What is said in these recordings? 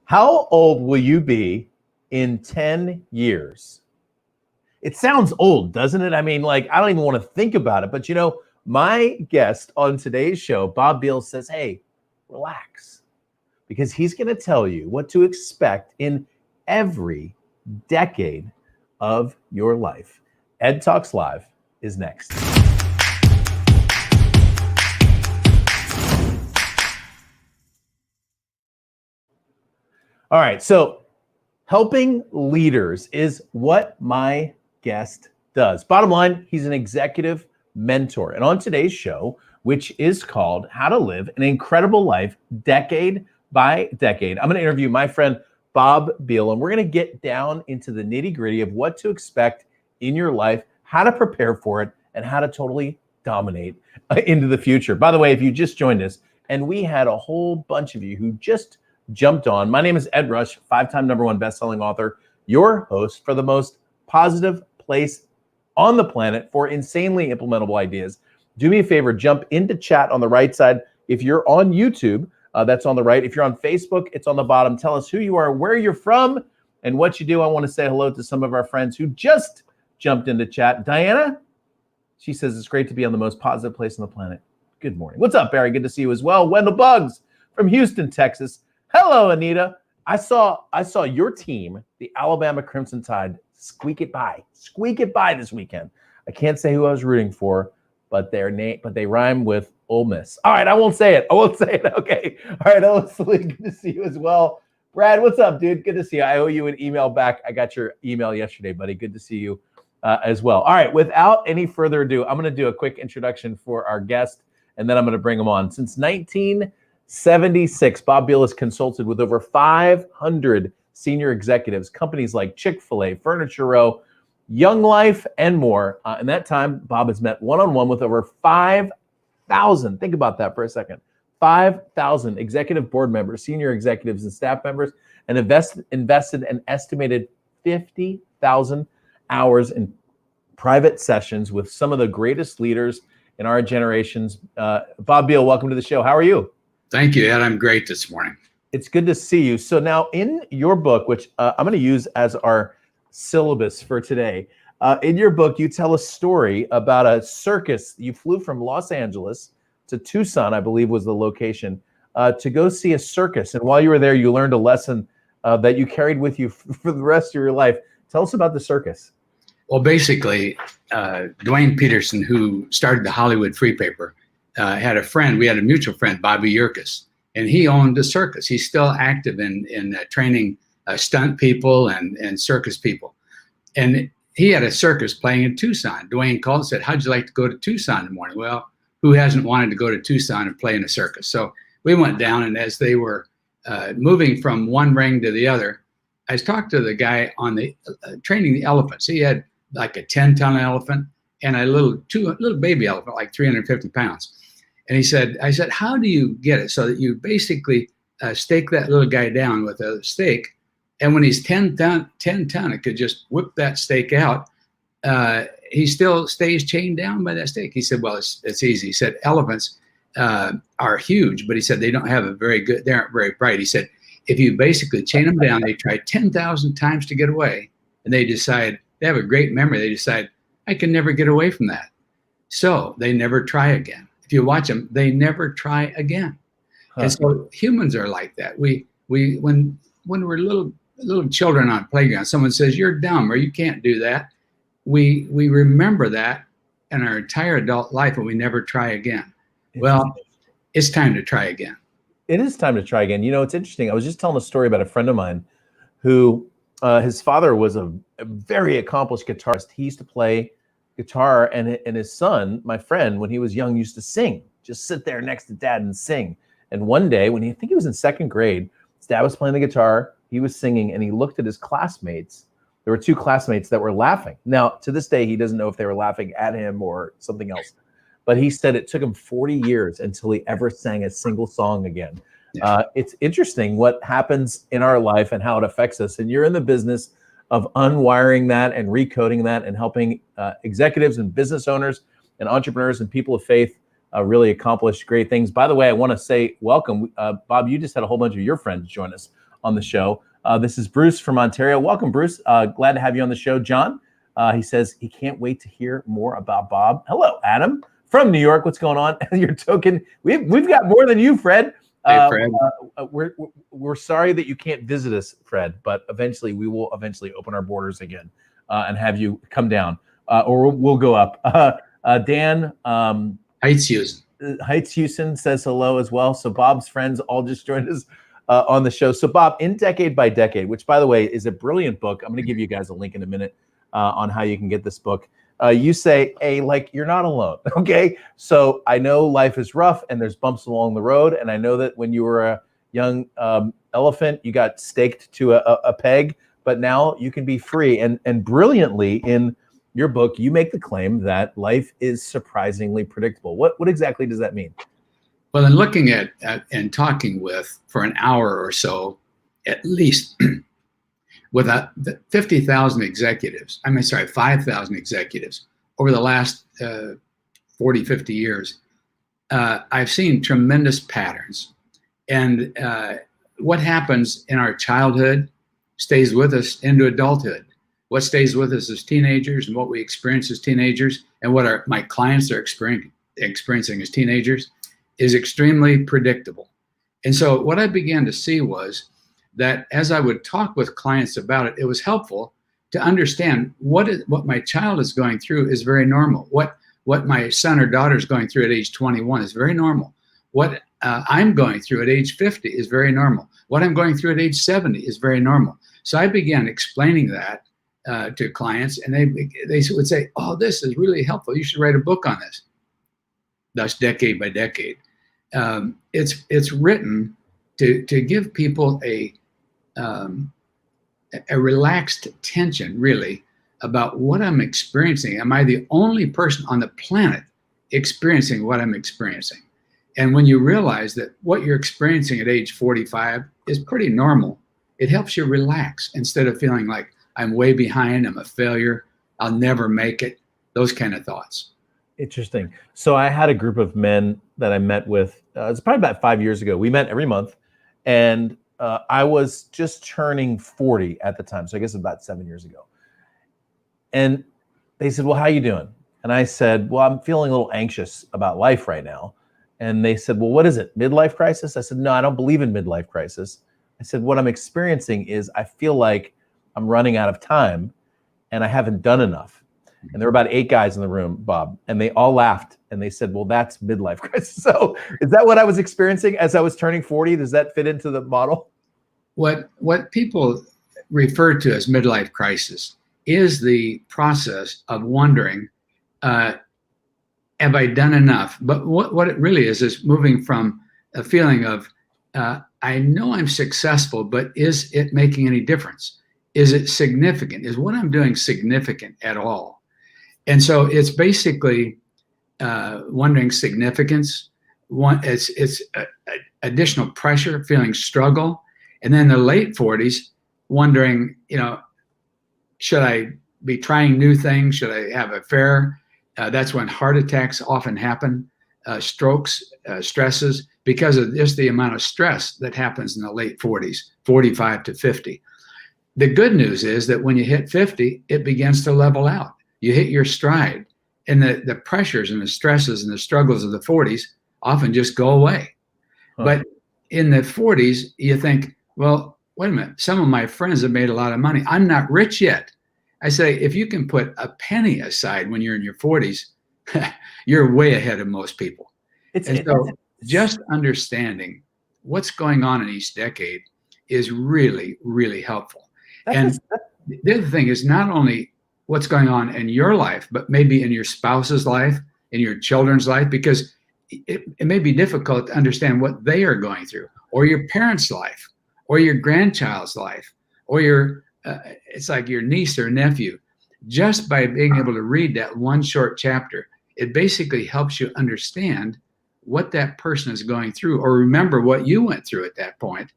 How old will you be in 10 years? It sounds old, doesn't it? I mean, like, I don't even want to think about it. But, my guest on today's show, Bobb Biehl, says, hey, relax, because he's going to tell you what to expect in every decade of your life. EdTalks Live is next. All right, so helping leaders is what my guest does. Bottom line, he's an executive mentor. And on today's show, which is called How to Live an Incredible Life Decade by Decade, I'm going to interview my friend Bobb Biehl, and we're going to get down into the nitty-gritty of what to expect in your life, how to prepare for it, and how to totally dominate into the future. By the way, if you just joined us, and we had a whole bunch of you who just jumped on. My name is Ed Rush, 5-time #1 best-selling author, your host for the most positive place on the planet for insanely implementable ideas. Do me a favor, jump into chat on the right side. If you're on YouTube, that's on the right. If you're on Facebook, it's on the bottom. Tell us who you are, where you're from, and what you do. I want to say hello to some of our friends who just jumped into chat. Diana, she says it's great to be on the most positive place on the planet. Good morning. What's up, Barry? Good to see you as well. Wendell Buggs from Houston, Texas. Hello, Anita. I saw your team, the Alabama Crimson Tide, squeak it by this weekend. I can't say who I was rooting for, but they rhyme with Ole Miss. All right, I won't say it. Okay. All right, Ellis Lee, good to see you as well. Brad, what's up, dude? Good to see you. I owe you an email back. I got your email yesterday, buddy. Good to see you as well. All right, without any further ado, I'm going to do a quick introduction for our guest, and then I'm going to bring him on. Since 1976, Bobb Biehl has consulted with over 500 senior executives, companies like Chick-Fil-A, Furniture Row, Young Life, and more. In that time, Bobb has met one-on-one with over 5,000. Think about that for a second. 5,000 executive board members, senior executives, and staff members, and invested an estimated 50,000 hours in private sessions with some of the greatest leaders in our generations. Bobb Biehl, welcome to the show. How are you? Thank you, Ed. I'm great this morning. It's good to see you. So now in your book, which I'm going to use as our syllabus for today, in your book, you tell a story about a circus. You flew from Los Angeles to Tucson, I believe was the location, to go see a circus. And while you were there, you learned a lesson that you carried with you for the rest of your life. Tell us about the circus. Well, basically, Dwayne Peterson, who started the Hollywood Free Paper, had a friend. We had a mutual friend, Bobby Yerkes, and he owned a circus. He's still active in training stunt people and circus people. And he had a circus playing in Tucson. Dwayne called and said, how'd you like to go to Tucson in the morning? Well, who hasn't wanted to go to Tucson and play in a circus? So we went down, and as they were moving from one ring to the other, I talked to the guy on the training the elephants. He had like a 10-ton elephant and a little baby elephant, like 350 pounds. And I said, how do you get it so that you basically stake that little guy down with a stake, and when he's 10 ton, it could just whip that stake out. He still stays chained down by that stake. He said, well, it's easy. He said, elephants are huge, but he said they aren't very bright. He said, if you basically chain them down, they try 10,000 times to get away, and they decide, they have a great memory. They decide, I can never get away from that. So they never try again. If you watch them, they never try again. Huh. And so humans are like that. When we're little children on a playground, someone says, you're dumb, or you can't do that. We remember that in our entire adult life, and we never try again. Well, it's time to try again. It is time to try again. It's interesting. I was just telling a story about a friend of mine who his father was a very accomplished guitarist. He used to play guitar, and his son, my friend, when he was young, used to sing, just sit there next to dad and sing. And one day, I think he was in second grade, his dad was playing the guitar, he was singing, and he looked at his classmates. There were two classmates that were laughing. Now, to this day, he doesn't know if they were laughing at him or something else. But he said it took him 40 years until he ever sang a single song again. It's interesting what happens in our life and how it affects us. And you're in the business of unwiring that and recoding that and helping executives and business owners and entrepreneurs and people of faith really accomplish great things. By the way, I want to say welcome. Bobb, you just had a whole bunch of your friends join us on the show. This is Bruce from Ontario. Welcome, Bruce. Glad to have you on the show. John, he says he can't wait to hear more about Bob. Hello, Adam from New York. What's going on? Your token. We've got more than you, Fred. Hey, Fred. We're sorry that you can't visit us, Fred, but eventually we will open our borders again and have you come down, or we'll go up. Dan Heights Houston says hello as well. So Bob's friends all just joined us on the show. So Bob, In Decade by Decade, which by the way is a brilliant book. I'm going to give you guys a link in a minute on how you can get this book. You say, hey, like, you're not alone, okay? So I know life is rough and there's bumps along the road. And I know that when you were a young elephant, you got staked to a peg, but now you can be free. And brilliantly in your book, you make the claim that life is surprisingly predictable. What exactly does that mean? Well, in looking at and talking with for an hour or so, at least, with 50,000 executives, 5,000 executives over the last 40, 50 years, I've seen tremendous patterns. And what happens in our childhood stays with us into adulthood. What stays with us as teenagers and what we experience as teenagers and what my clients are experiencing as teenagers is extremely predictable. And so what I began to see was that as I would talk with clients about it, it was helpful to understand what my child is going through is very normal. What my son or daughter is going through at age 21 is very normal. What I'm going through at age 50 is very normal. What I'm going through at age 70 is very normal. So I began explaining that to clients, and they would say, oh, this is really helpful. You should write a book on this. Thus, Decade by Decade. It's written to give people a relaxed tension, really, about what I'm experiencing. Am I the only person on the planet experiencing what I'm experiencing? And when you realize that what you're experiencing at age 45 is pretty normal, it helps you relax instead of feeling like I'm way behind, I'm a failure, I'll never make it, those kind of thoughts. Interesting. So I had a group of men that I met with, it's probably about 5 years ago. We met every month, and I was just turning 40 at the time. So I guess about 7 years ago. And they said, well, how you doing? And I said, well, I'm feeling a little anxious about life right now. And they said, well, what is it? Midlife crisis? I said, no, I don't believe in midlife crisis. I said, what I'm experiencing is I feel like I'm running out of time and I haven't done enough. And there were about 8 guys in the room, Bob, and they all laughed and they said, well, that's midlife crisis. So is that what I was experiencing as I was turning 40? Does that fit into the model? What people refer to as midlife crisis is the process of wondering, have I done enough? But what it really is moving from a feeling of, I know I'm successful, but is it making any difference? Is it significant? Is what I'm doing significant at all? And so it's basically wondering significance. It's additional pressure, feeling struggle. And then the late 40s, wondering, should I be trying new things? Should I have a affair? That's when heart attacks often happen, strokes, stresses, because of just the amount of stress that happens in the late 40s, 45 to 50. The good news is that when you hit 50, it begins to level out. You hit your stride, and the pressures and the stresses and the struggles of the 40s often just go away. But in the 40s, you think, well, wait a minute, some of my friends have made a lot of money. I'm not rich yet. I say, if you can put a penny aside when you're in your 40s, you're way ahead of most people. Just understanding what's going on in each decade is really, really helpful. And the other thing is not only what's going on in your life, but maybe in your spouse's life, in your children's life, because it may be difficult to understand what they are going through, or your parents' life, or your grandchild's life, or it's like your niece or nephew. Just by being able to read that one short chapter, it basically helps you understand what that person is going through, or remember what you went through at that point,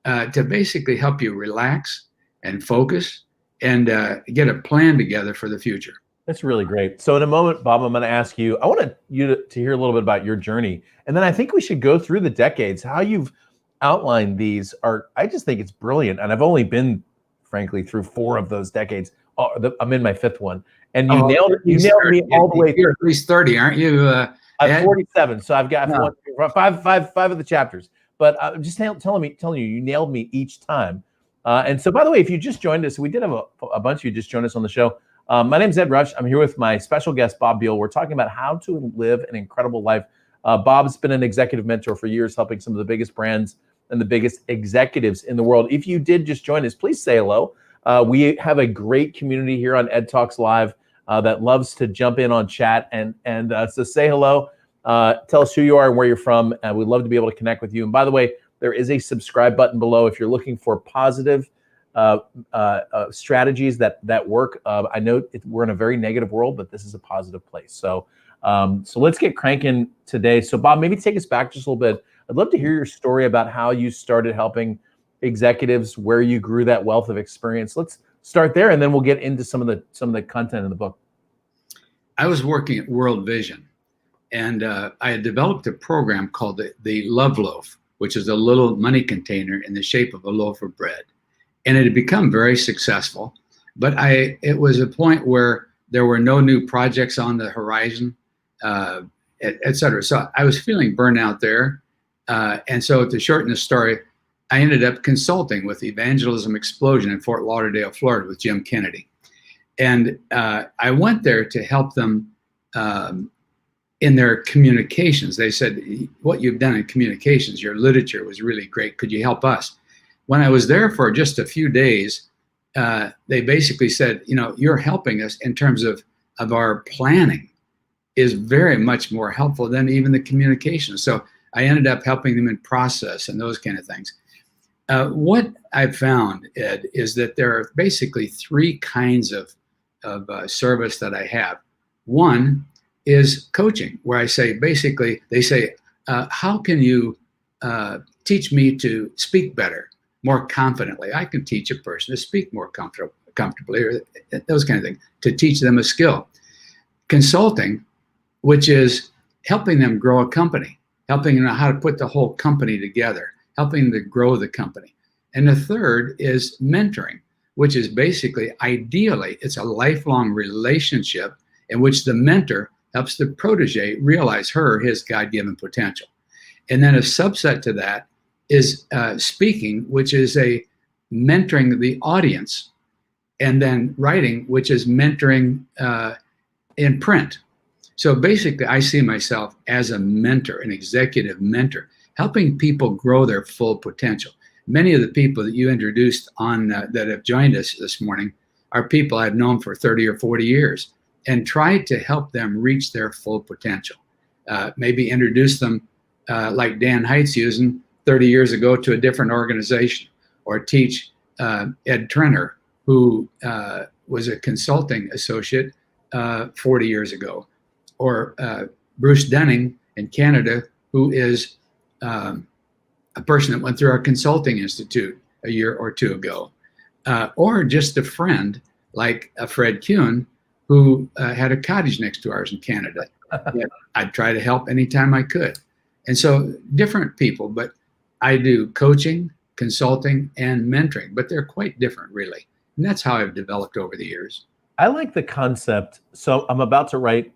to basically help you relax and focus and get a plan together for the future. That's really great. So in a moment, Bob, I'm going to ask you, I want you to hear a little bit about your journey. And then I think we should go through the decades, how you've outlined these are, I just think it's brilliant. And I've only been, frankly, through 4 of those decades. I'm in my 5th one. And you nailed me all the way through. You're at least 30, aren't you? I'm 47, so I've got five of the chapters. But I'm just telling you, you nailed me each time. And so, by the way, if you just joined us, we did have a bunch of you just joined us on the show. My name's Ed Rush. I'm here with my special guest, Bobb Biehl. We're talking about how to live an incredible life. Bobb's been an executive mentor for years, helping some of the biggest brands and the biggest executives in the world. If you did just join us, please say hello. We have a great community here on EdTalks Live that loves to jump in on chat. And so say hello. Tell us who you are and where you're from. We'd love to be able to connect with you. And by the way, there is a subscribe button below if you're looking for positive strategies that work. I know we're in a very negative world, but this is a positive place. So let's get cranking today. So Bobb, maybe take us back just a little bit. I'd love to hear your story about how you started helping executives, where you grew that wealth of experience. Let's start there, and then we'll get into some of the content in the book. I was working at World Vision, and I had developed a program called the Love Loaf, which is a little money container in the shape of a loaf of bread. And it had become very successful, but it was a point where there were no new projects on the horizon, et cetera. So I was feeling burnout there. And so to shorten the story, I ended up consulting with Evangelism Explosion in Fort Lauderdale, Florida with Jim Kennedy. And I went there to help them in their communications. They said, what you've done in communications, your literature was really great. Could you help us? When I was there for just a few days, they basically said, you're helping us in terms of our planning is very much more helpful than even the communication. So I ended up helping them in process and those kind of things. What I've found, Ed, is that there are basically 3 kinds of service that I have. One is coaching, where I say, basically, they say, how can you teach me to speak better, more confidently? I can teach a person to speak more comfortably, or those kind of things, to teach them a skill. Consulting, which is helping them grow a company, helping them know how to put the whole company together, helping them to grow the company. And the third is mentoring, which is basically, ideally, it's a lifelong relationship in which the mentor helps the protege realize his God-given potential. And then a subset to that is speaking, which is a mentoring the audience, and then writing, which is mentoring in print. So basically, I see myself as a mentor, an executive mentor, helping people grow their full potential. Many of the people that you introduced on that have joined us this morning are people I've known for 30 or 40 years and tried to help them reach their full potential. Maybe introduce them like Dan Heitz using 30 years ago to a different organization, or teach Ed Trenner, who was a consulting associate 40 years ago, or Bruce Denning in Canada, who is a person that went through our consulting institute a year or 2 ago, or just a friend like Fred Kuhn, who had a cottage next to ours in Canada. I'd try to help anytime I could. And so different people, but I do coaching, consulting, and mentoring, but they're quite different, really. And that's how I've developed over the years. I like the concept. So I'm about to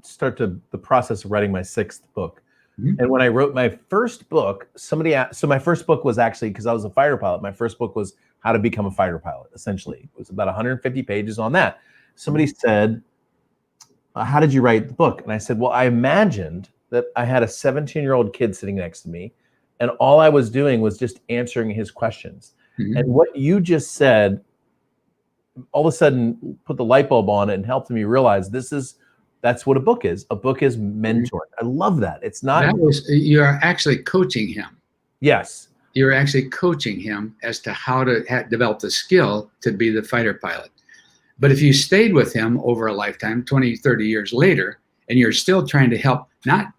start the process of writing my 6th book. Mm-hmm. And when I wrote my first book, somebody asked, so my first book was actually, because I was a fighter pilot, my first book was How to Become a Fighter Pilot, essentially. It was about 150 pages on that. Somebody said, how did you write the book? And I said, well, I imagined that I had a 17-year-old kid sitting next to me, and all I was doing was just answering his questions. Mm-hmm. And what you just said, all of a sudden put the light bulb on it and helped me realize that's what a book is. A book is mentoring. I love that. It's not. You're actually coaching him. Yes. You're actually coaching him as to how to develop the skill to be the fighter pilot. But if you stayed with him over a lifetime, 20, 30 years later, and you're still trying to help not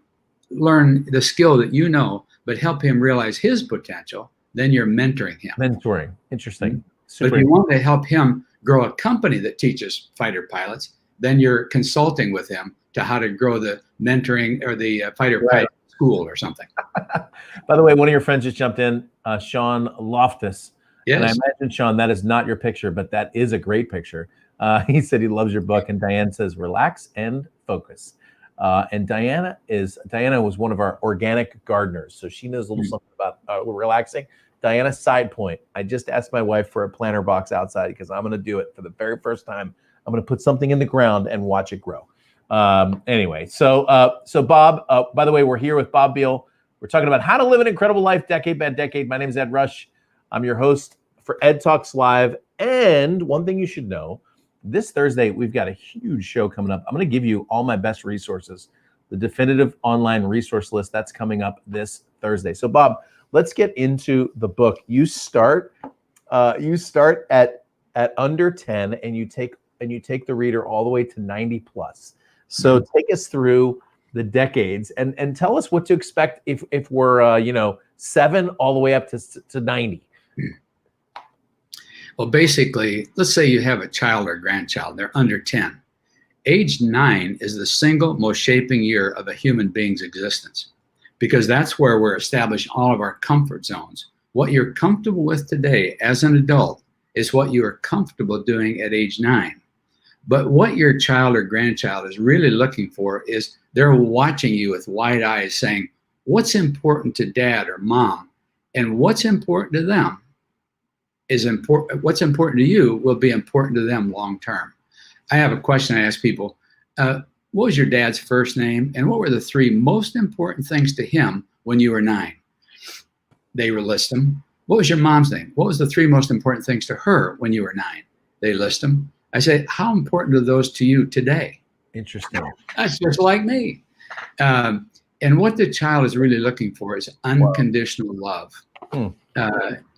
learn the skill that you know, but help him realize his potential, then you're mentoring him. Mentoring. Interesting. Mm-hmm. But if you want to help him grow a company that teaches fighter pilots, then you're consulting with him to how to grow the mentoring or the fighter pilot school or something. By the way, one of your friends just jumped in, Sean Loftus. Yes. And I imagine, Sean, that is not your picture, but that is a great picture. He said he loves your book, and Diane says, relax and focus. And Diana was one of our organic gardeners, so she knows a little something about relaxing. Diana, side point, I just asked my wife for a planter box outside because I'm going to do it for the very first time. I'm going to put something in the ground and watch it grow. Anyway, so Bob, by the way, we're here with Bobb Biehl. We're talking about how to live an incredible life decade by decade. My name is Ed Rush. I'm your host for EdTalks Live. And one thing you should know, this Thursday, we've got a huge show coming up. I'm going to give you all my best resources, the definitive online resource list that's coming up this Thursday. So Bob, let's get into the book. You start at under 10 and you take the reader all the way to 90 plus. So take us through the decades and tell us what to expect if we're 7 all the way up to 90. Well, basically, let's say you have a child or grandchild, they're under 10. Age 9 is the single most shaping year of a human being's existence, because that's where we're establishing all of our comfort zones. What you're comfortable with today as an adult is what you are comfortable doing at age 9. But what your child or grandchild is really looking for is they're watching you with wide eyes saying, what's important to dad or mom? And what's important to them is important. What's important to you will be important to them long term. I have a question I ask people. What was your dad's first name? And what were the 3 most important things to him when you were 9? They will list them. What was your mom's name? What was the 3 most important things to her when you were 9? They list them. I say, how important are those to you today? Interesting. That's just like me. And what the child is really looking for is unconditional love.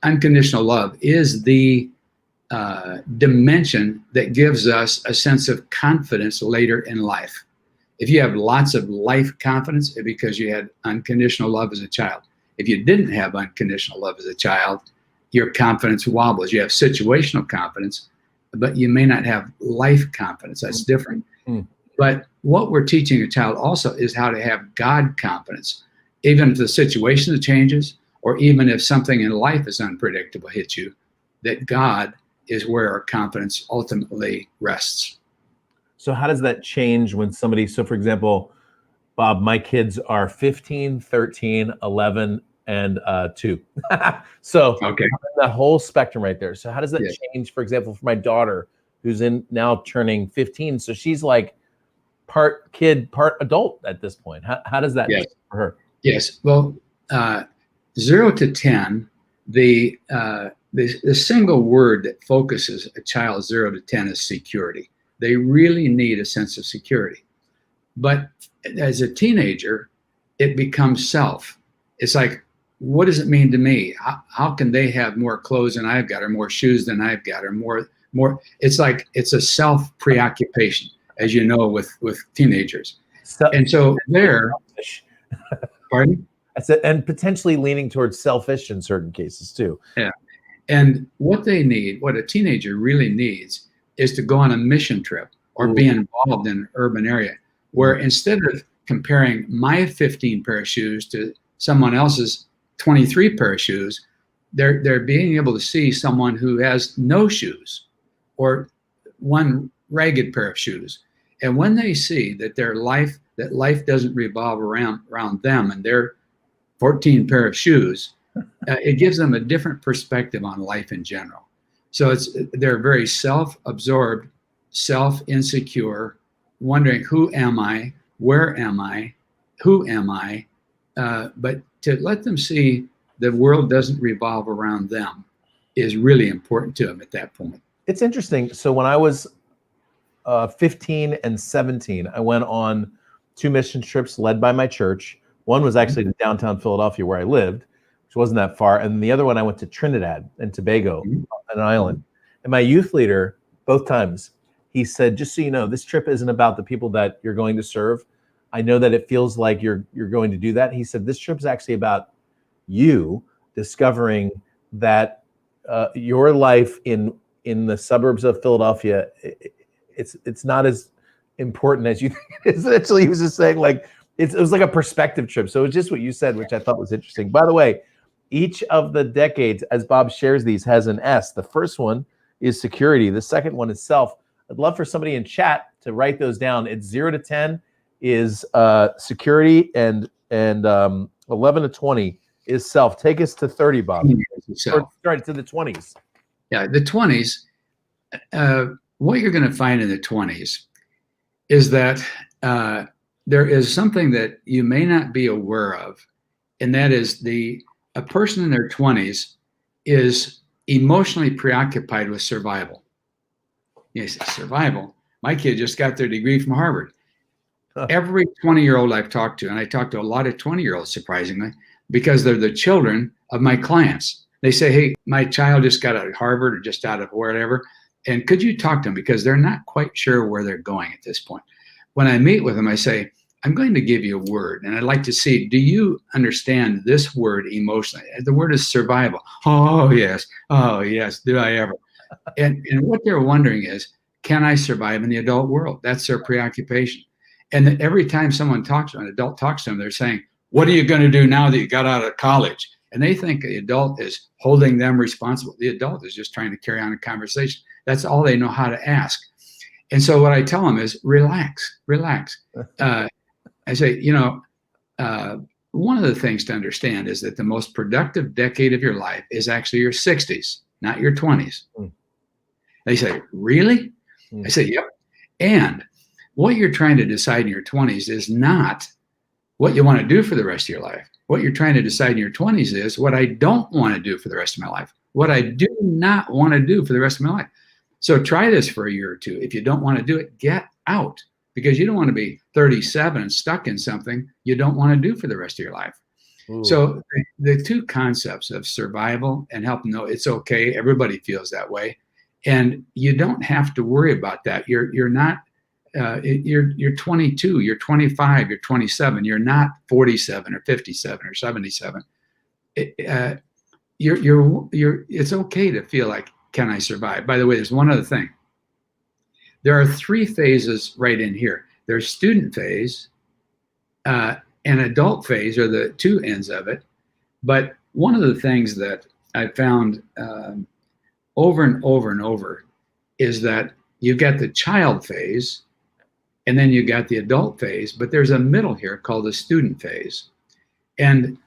Unconditional love is the dimension that gives us a sense of confidence later in life. If you have lots of life confidence, it's because you had unconditional love as a child. If you didn't have unconditional love as a child, your confidence wobbles. You have situational confidence, but you may not have life confidence. That's different. But what we're teaching a child also is how to have God confidence. Even if the situation changes, or even if something in life is unpredictable hits you, that God is where our confidence ultimately rests. So how does that change when somebody, so for example, Bob, my kids are 15, 13, 11, and 2. So okay. That whole spectrum right there. So how does that change, for example, for my daughter who's now turning 15? So she's like part kid, part adult at this point. How does that change for her? Yes. Well, 0 to 10, the single word that focuses a child 0 to 10 is security. They really need a sense of security. But as a teenager, it becomes self. It's like, what does it mean to me? How can they have more clothes than I've got, or more shoes than I've got, or more? It's like it's a self preoccupation, as you know, with teenagers. And so there, pardon? I said, and potentially leaning towards selfish in certain cases too. Yeah. And what they need, what a teenager really needs, is to go on a mission trip or be involved in an urban area where instead of comparing my 15 pair of shoes to someone else's 23 pair of shoes, they're being able to see someone who has no shoes or one ragged pair of shoes. And when they see that life doesn't revolve around them and their 14 pair of shoes, it gives them a different perspective on life in general. So they're very self-absorbed, self-insecure, wondering, who am I? Where am I? Who am I? But to let them see the world doesn't revolve around them is really important to them at that point. It's interesting. So when I was 15 and 17, I went on 2 mission trips led by my church. One was actually to downtown Philadelphia where I lived, which wasn't that far. And the other one, I went to Trinidad and Tobago, an island. And my youth leader, both times, he said, just so you know, this trip isn't about the people that you're going to serve. I know that it feels like you're going to do that. He said, this trip is actually about you discovering that your life in the suburbs of Philadelphia, it's not as important as you think. Essentially, he was just saying, like, it was like a perspective trip. So it was just what you said, which I thought was interesting. By the way, each of the decades, as Bob shares these, has an S. The first one is security. The second one is self. I'd love for somebody in chat to write those down. It's 0 to 10 is security, and 11 to 20 is self. Take us to 30, Bob. Or, sorry, to the 20s. Yeah, the 20s. What you're going to find in the 20s is that there is something that you may not be aware of, and that is a person in their 20s is emotionally preoccupied with survival. Yes, survival. My kid just got their degree from Harvard. Every 20-year-old I've talked to, and I talk to a lot of 20-year-olds, surprisingly, because they're the children of my clients. They say, hey, my child just got out of Harvard or just out of wherever, and could you talk to them? Because they're not quite sure where they're going at this point. When I meet with them, I say, I'm going to give you a word, and I'd like to see, do you understand this word emotionally? The word is survival. Oh, yes. Oh, yes. Do I ever? And what they're wondering is, can I survive in the adult world? That's their preoccupation. And every time someone talks to an adult talks to them, they're saying, what are you going to do now that you got out of college? And they think the adult is holding them responsible. The adult is just trying to carry on a conversation. That's all they know how to ask. And so what I tell them is, relax, relax. I say, one of the things to understand is that the most productive decade of your life is actually your 60s, not your 20s. They say, really? I say, yep. And what you're trying to decide in your 20s is not what you want to do for the rest of your life. What you're trying to decide in your 20s is what I don't want to do for the rest of my life, what I do not want to do for the rest of my life. So try this for a year or two. If you don't want to do it, get out, because you don't want to be 37 and stuck in something you don't want to do for the rest of your life. Ooh. So the two concepts of survival and help them know it's okay. Everybody feels that way. And you don't have to worry about that. You're not, you're 22, you're 25, you're 27. You're not 47 or 57 or 77. It's okay to feel like, can I survive? By the way, there's one other thing. There are 3 phases right in here. There's student phase, and adult phase are the 2 ends of it. But one of the things that I found over and over and over is that you've got the child phase, and then you got the adult phase, but there's a middle here called the student phase. And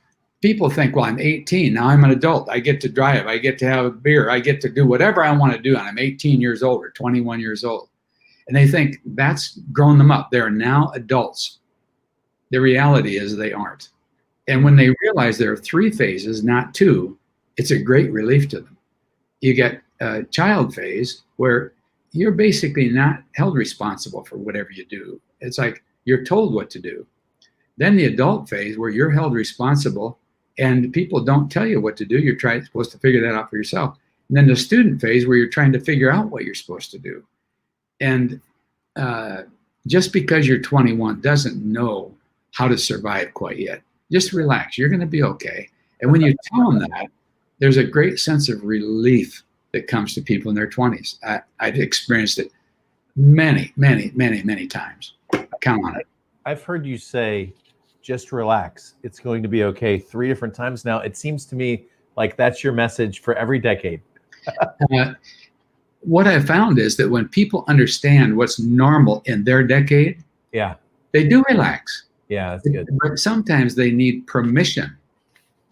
people think, well, I'm 18, now I'm an adult. I get to drive, I get to have a beer, I get to do whatever I want to do, and I'm 18 years old or 21 years old. And they think that's grown them up. They're now adults. The reality is they aren't. And when they realize there are 3 phases, not 2, it's a great relief to them. You get a child phase where you're basically not held responsible for whatever you do. It's like you're told what to do. Then the adult phase where you're held responsible and people don't tell you what to do. You're supposed to figure that out for yourself. And then the student phase where you're trying to figure out what you're supposed to do. And just because you're 21 doesn't know how to survive quite yet. Just relax. You're going to be okay. And when you tell them that, there's a great sense of relief that comes to people in their 20s. I've experienced it many, many, many, many times. Count on it. I've heard you say, just relax. It's going to be okay 3 different times now. It seems to me like that's your message for every decade. What I found is that when people understand what's normal in their decade, they do relax. Yeah, that's good. But sometimes they need permission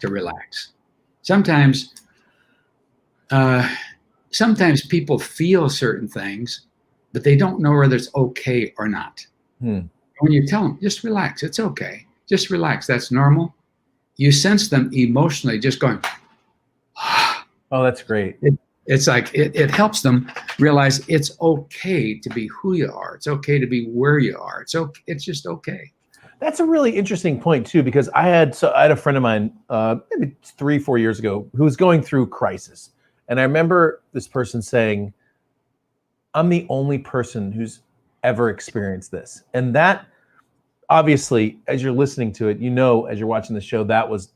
to relax. Sometimes people feel certain things, but they don't know whether it's okay or not. When you tell them, just relax, it's okay. Just relax, that's normal. You sense them emotionally just going, oh, that's great. It's like, it helps them realize it's okay to be who you are. It's okay to be where you are. It's just okay. That's a really interesting point too, because I had a friend of mine, maybe 3-4 years ago, who was going through crisis. And I remember this person saying, I'm the only person who's ever experienced this. And that, obviously, as you're listening to it, as you're watching the show, that was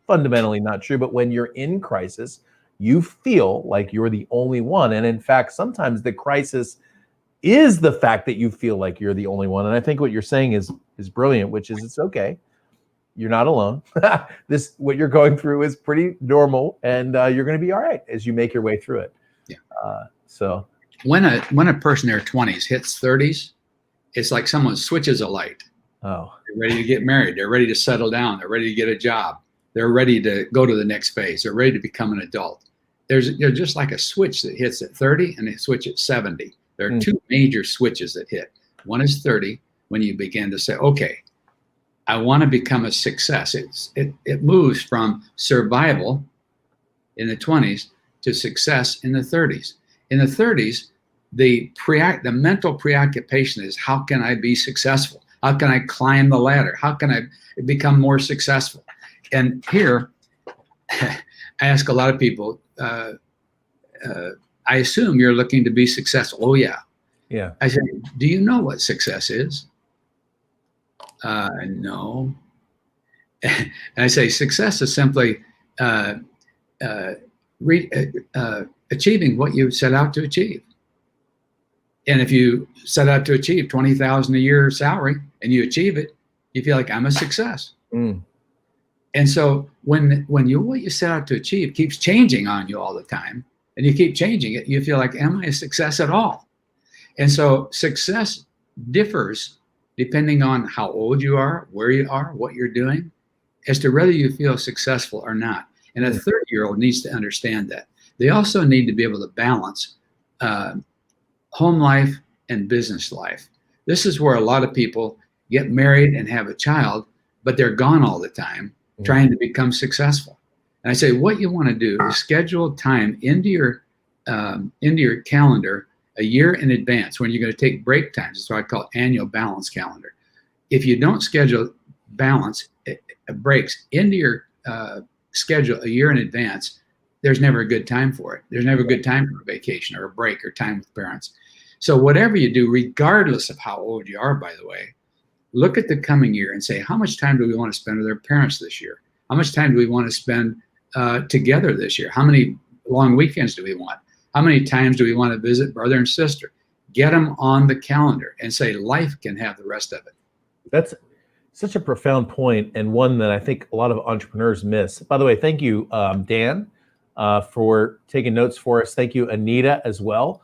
fundamentally not true. But when you're in crisis, you feel like you're the only one. And in fact, sometimes the crisis is the fact that you feel like you're the only one. And I think what you're saying is brilliant, which is it's okay. You're not alone. What you're going through is pretty normal, and you're going to be all right as you make your way through it. Yeah. So when a person in their 20s hits 30s, it's like someone switches a light. Oh. They're ready to get married. They're ready to settle down. They're ready to get a job. They're ready to go to the next phase. They're ready to become an adult. They're just like a switch that hits at 30 and a switch at 70. There are two major switches that hit. One is 30, when you begin to say, okay, I want to become a success. It moves from survival in the 20s to success in the 30s. In the 30s, the mental preoccupation is, how can I be successful? How can I climb the ladder? How can I become more successful? And here, I ask a lot of people, I assume you're looking to be successful. Oh, yeah. Yeah. I say, do you know what success is? No. And I say, success is simply achieving what you set out to achieve. And if you set out to achieve $20,000 a year salary and you achieve it, you feel like, I'm a success. Mm. And so when what you set out to achieve keeps changing on you all the time, and you keep changing it, you feel like, am I a success at all? And so success differs depending on how old you are, where you are, what you're doing, as to whether you feel successful or not. And a 30-year-old needs to understand that. They also need to be able to balance home life and business life. This is where a lot of people get married and have a child, but they're gone all the time trying to become successful. And I say, what you want to do is schedule time into your calendar a year in advance when you're going to take break times. That's what I call annual balance calendar. If you don't schedule breaks into your schedule a year in advance, there's never a good time for it. There's never a good time for a vacation or a break or time with parents. So whatever you do, regardless of how old you are, by the way, look at the coming year and say, how much time do we want to spend with our parents this year? How much time do we want to spend together this year? How many long weekends do we want? How many times do we want to visit brother and sister? Get them on the calendar and say, life can have the rest of it. That's such a profound point, and one that I think a lot of entrepreneurs miss. By the way, thank you, Dan, for taking notes for us. Thank you, Anita, as well.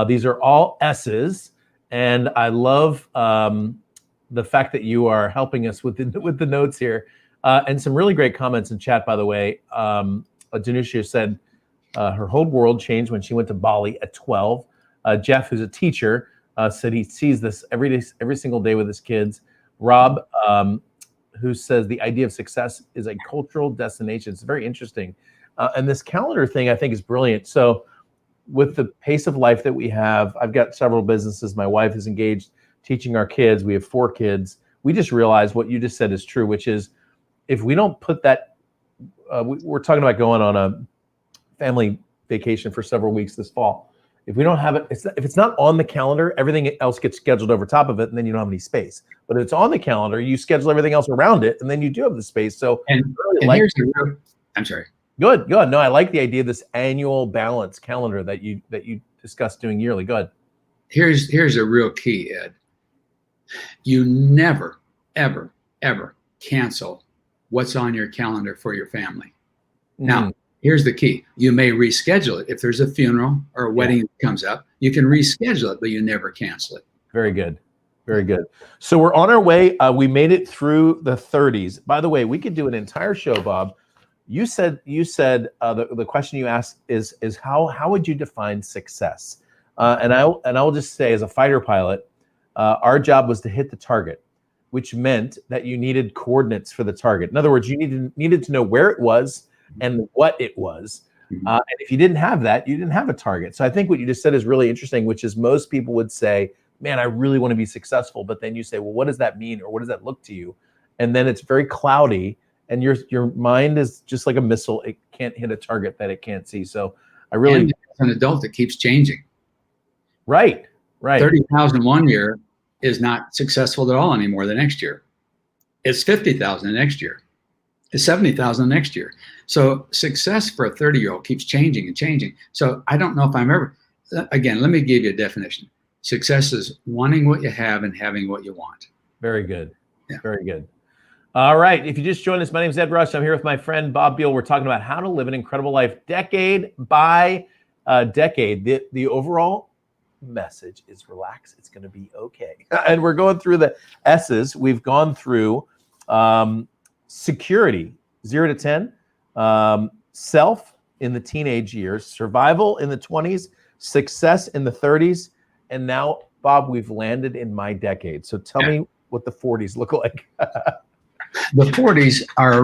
These are all S's, and I love the fact that you are helping us with the notes here, and some really great comments in chat. By the way, Danusia said her whole world changed when she went to Bali at 12. Jeff, who's a teacher, said he sees this every single day with his kids. Rob, who says the idea of success is a cultural destination. It's very interesting. And this calendar thing, I think, is brilliant. So with the pace of life that we have, I've got several businesses. My wife is engaged teaching our kids. We have 4 kids. We just realized what you just said is true, which is if we don't put that, we're talking about going on a family vacation for several weeks this fall. If we don't have it, if it's not on the calendar, everything else gets scheduled over top of it, and then you don't have any space. But if it's on the calendar, you schedule everything else around it, and then you do have the space. So, here's the real, I'm sorry. Good. No, I like the idea of this annual balance calendar that you discussed doing yearly. Good. Here's a real key, Ed. You never, ever, ever cancel what's on your calendar for your family. Now, here's the key. You may reschedule it. If there's a funeral or a wedding that comes up, you can reschedule it, but you never cancel it. Very good. Very good. So we're on our way. We made it through the 30s. By the way, we could do an entire show, Bob. You said the question you asked is how would you define success? And I will just say, as a fighter pilot, our job was to hit the target, which meant that you needed coordinates for the target. In other words, you needed to know where it was and what it was. And if you didn't have that, you didn't have a target. So I think what you just said is really interesting, which is most people would say, man, I really want to be successful. But then you say, well, what does that mean? Or what does that look to you? And then it's very cloudy, and your mind is just like a missile. It can't hit a target that it can't see. So I really, and as an adult, it keeps changing. Right. 30,000 one year is not successful at all anymore the next year. It's 50,000 the next year. It's 70,000 the next year. So success for a 30-year-old keeps changing and changing. So I don't know if I'm ever, again, let me give you a definition. Success is wanting what you have and having what you want. Very good. Yeah. Very good. All right. If you just joined us, my name is Ed Rush. I'm here with my friend Bobb Biehl. We're talking about how to live an incredible life decade by decade. The overall message is relax. It's going to be okay. And we're going through the S's. We've gone through security, 0 to 10, self in the teenage years, survival in the 20s, success in the 30s, and now, Bob, we've landed in my decade. So tell me what the 40s look like. The 40s are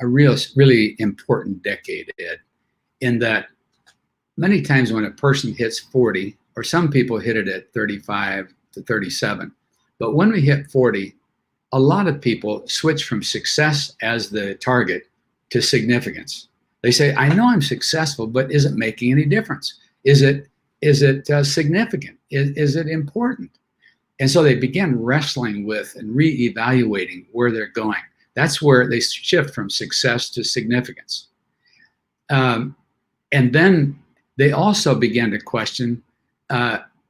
a really important decade, Ed, in that many times when a person hits 40, or some people hit it at 35 to 37, but when we hit 40, a lot of people switch from success as the target to significance. They say, I know I'm successful, but is it making any difference? Is it significant? Is it important? And so they begin wrestling with and reevaluating where they're going. That's where they shift from success to significance. And then they also begin to question,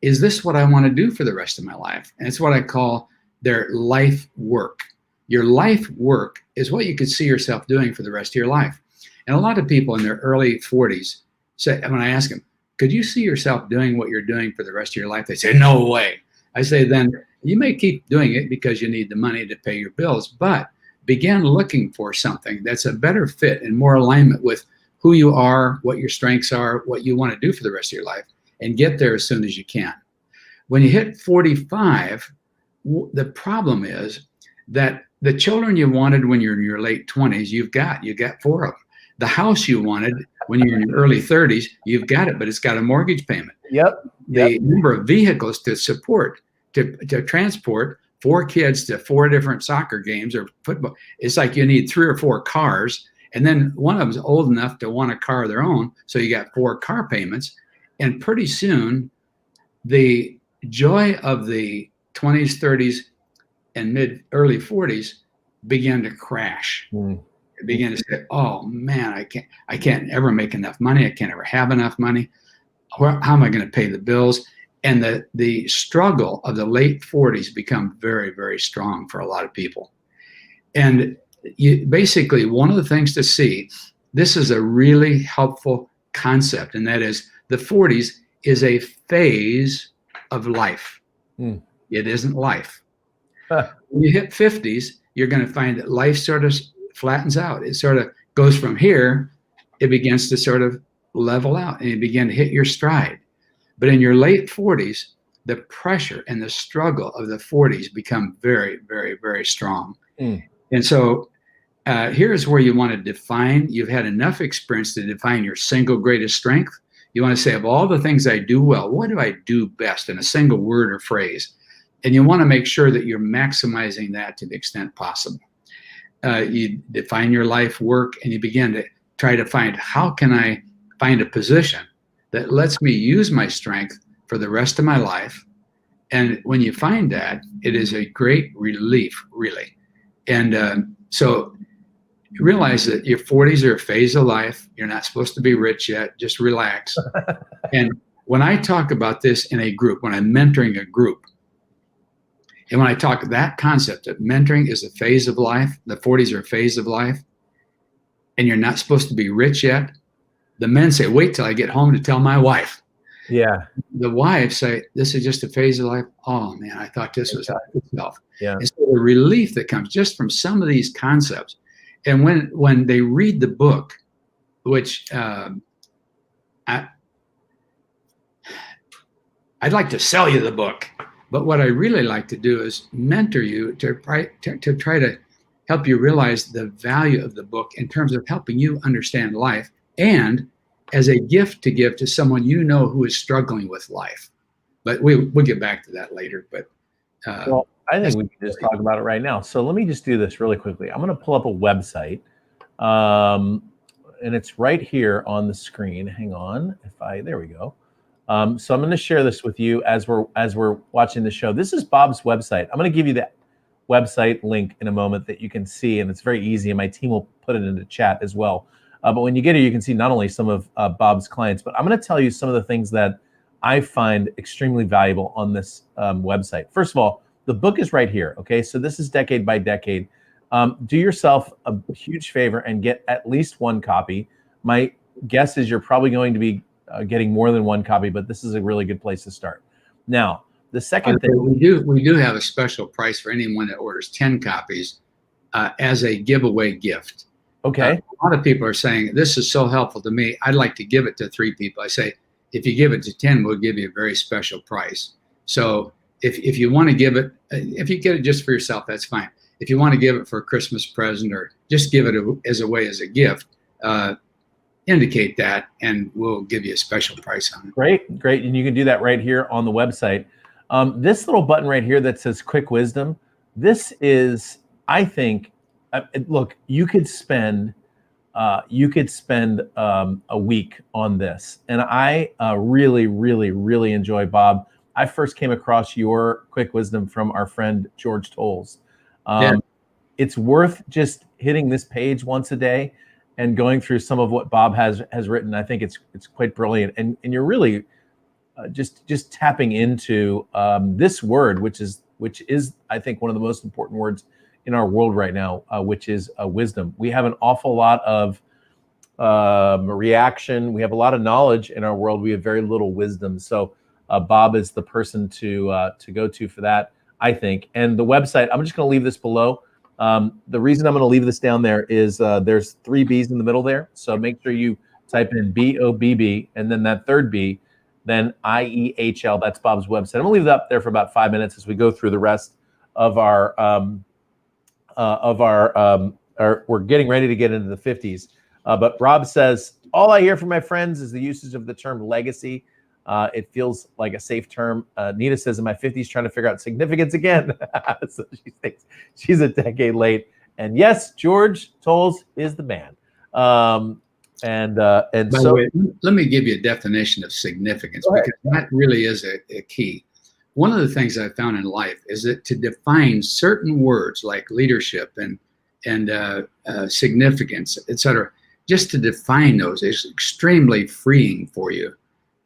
is this what I want to do for the rest of my life? And it's what I call their life work. Your life work is what you could see yourself doing for the rest of your life. And a lot of people in their early 40s say, when I ask them, could you see yourself doing what you're doing for the rest of your life? They say, no way. I say, then you may keep doing it because you need the money to pay your bills, but begin looking for something that's a better fit and more alignment with who you are, what your strengths are, what you want to do for the rest of your life, and get there as soon as you can. When you hit 45, the problem is that the children you wanted when you're in your late 20s, you've got 4 of them. The house you wanted when you're in your early 30s, you've got it, but it's got a mortgage payment. The number of vehicles to support, to transport 4 kids to 4 different soccer games or football, it's like you need 3 or 4 cars, and then one of them's old enough to want a car of their own, so you got 4 car payments, and pretty soon the joy of the 20s, 30s, and early 40s began to crash. It began to say, oh man, I can't ever make enough money. I can't ever have enough money. How am I going to pay the bills? And the struggle of the late 40s become very, very strong for a lot of people. And basically, one of the things to see, this is a really helpful concept, and that is the 40s is a phase of life. It isn't life. When you hit 50s, you're going to find that life sort of flattens out. It sort of goes from here, it begins to sort of level out, and you begin to hit your stride. But in your late 40s, the pressure and the struggle of the 40s become very, very, very strong. And so here's where you want to define, you've had enough experience to define your single greatest strength. You want to say, of all the things I do well, what do I do best in a single word or phrase? And you want to make sure that you're maximizing that to the extent possible. You define your life work, and you begin to try to find, how can I find a position that lets me use my strength for the rest of my life? And when you find that, it is a great relief, really. And so realize that your 40s are a phase of life. You're not supposed to be rich yet. Just relax. And when I talk about this in a group, when I'm mentoring a group, and when I talk that concept that mentoring is a phase of life, the 40s are a phase of life, and you're not supposed to be rich yet, the men say, wait till I get home to tell my wife. Yeah. The wives say, this is just a phase of life. Oh man, I thought this was itself. Yeah. And so the relief that comes just from some of these concepts, and when they read the book, which I'd like to sell you the book, but what I really like to do is mentor you to try to help you realize the value of the book in terms of helping you understand life, and as a gift to give to someone you know who is struggling with life. But we'll get back to that later. But well, I think we can just talk about it right now. So let me just do this really quickly. I'm going to pull up a website, and it's right here on the screen. Hang on, there we go. So I'm going to share this with you as we're watching the show. This is Bobb's website. I'm going to give you that website link in a moment that you can see, and it's very easy, and my team will put it in the chat as well. But when you get here, you can see not only some of Bobb's clients, but I'm going to tell you some of the things that I find extremely valuable on this website. First of all, the book is right here. Okay, so this is decade by decade. Do yourself a huge favor and get at least one copy. My guess is you're probably going to be getting more than one copy, but this is a really good place to start. Now, the second thing, we do have a special price for anyone that orders 10 copies as a giveaway gift. Okay. A lot of people are saying, this is so helpful to me, I'd like to give it to 3 people. I say, if you give it to 10, we'll give you a very special price. So if you want to give it, if you get it just for yourself, that's fine. If you want to give it for a Christmas present or just give it as a gift, indicate that and we'll give you a special price on it. Great, great. And you can do that right here on the website. This little button right here that says Quick Wisdom, this is, I think, look, you could spend a week on this. And I really, really, really enjoy, Bob. I first came across your Quick Wisdom from our friend George Tolles. It's worth just hitting this page once a day and going through some of what Bob has written. I think it's quite brilliant. And you're really just tapping into this word, which is I think one of the most important words in our world right now, which is wisdom. We have an awful lot of reaction. We have a lot of knowledge in our world. We have very little wisdom. So Bob is the person to go to for that, I think. And the website, I'm just going to leave this below. The reason I'm going to leave this down there is there's 3 B's in the middle there. So make sure you type in BOBB and then that third B, then IEHL. That's Bob's website. I'm going to leave it up there for about 5 minutes as we go through the rest of our we're getting ready to get into the 50s. But Rob says, all I hear from my friends is the usage of the term legacy. It feels like a safe term. Nita says, in my 50s, trying to figure out significance again. So she thinks she's a decade late. And yes, George Tolles is the man. And By so, the way, let me give you a definition of significance, because that really is a key. One of the things I found in life is that to define certain words like leadership and significance, etc., just to define those is extremely freeing for you.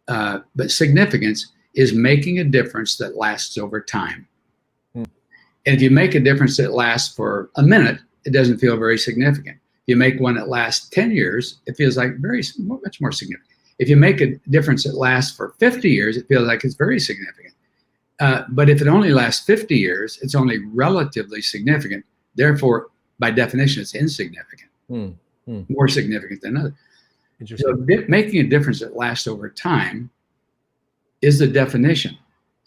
But significance is making a difference that lasts over time. And if you make a difference that lasts for a minute, it doesn't feel very significant. If you make one that lasts 10 years, it feels like much more significant. If you make a difference that lasts for 50 years, it feels like it's very significant. But if it only lasts 50 years, it's only relatively significant. Therefore, by definition, it's insignificant. More significant than others. So making a difference that lasts over time is the definition.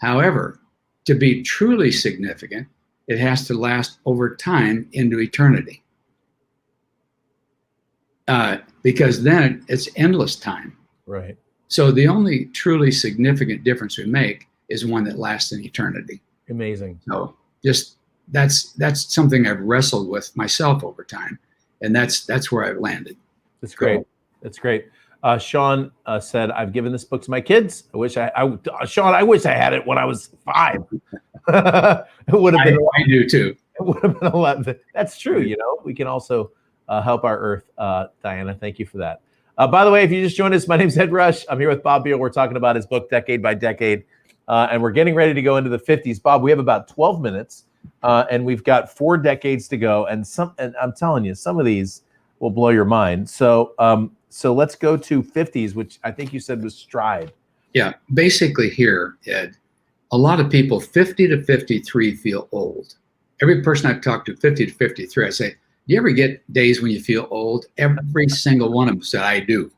However, to be truly significant, it has to last over time into eternity. Because then it's endless time. right. So the only truly significant difference we make is one that lasts in eternity. Amazing. So just that's something I've wrestled with myself over time, and that's where I've landed. That's great. That's great. Sean said, I've given this book to my kids. I wish Sean, I wish I had it when I was 5. It would have been. I do too. It would have been a lot. That's true. You know, we can also help our earth. Diana, thank you for that. By the way, if you just joined us, my name's Ed Rush. I'm here with Bobb Biehl. We're talking about his book, Decade by Decade. And we're getting ready to go into the 50s. Bob, we have about 12 minutes, and we've got 4 decades to go. And I'm telling you, some of these will blow your mind. So let's go to 50s, which I think you said was stride. Yeah, basically here, Ed, a lot of people 50 to 53 feel old. Every person I've talked to, 50 to 53, I say, do you ever get days when you feel old? Every single one of them said, I do.